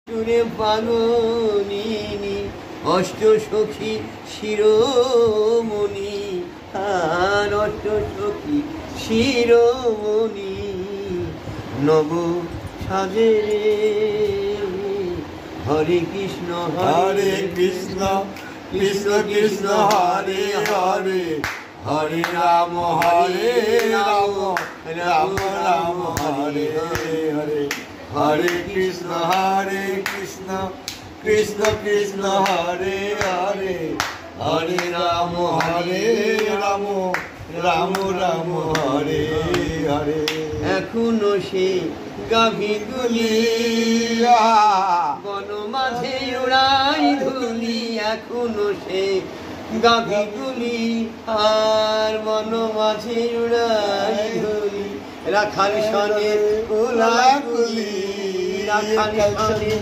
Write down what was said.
টুরে পাগনিনী অষ্ট সখী শিরোমণি আর অষ্ট সখী শিরোমণি নব সাজে হরে কৃষ্ণ হরে কৃষ্ণ কৃষ্ণ কৃষ্ণ হরে হরে হরে রাম রাম রাম হরে হরে হরে কৃষ্ণ কৃষ্ণ কৃষ্ণ হরে হরে হরে রাম রাম রাম হরে হরে। এখনো সে গাভীগুলি বন মাঝে উড়াই ধুলি, এখনো সে গাভীগুলি আর বন মাঝে উড়াই ধুলি। রাখাল সনে কুলাকুলি, রাখাল সনে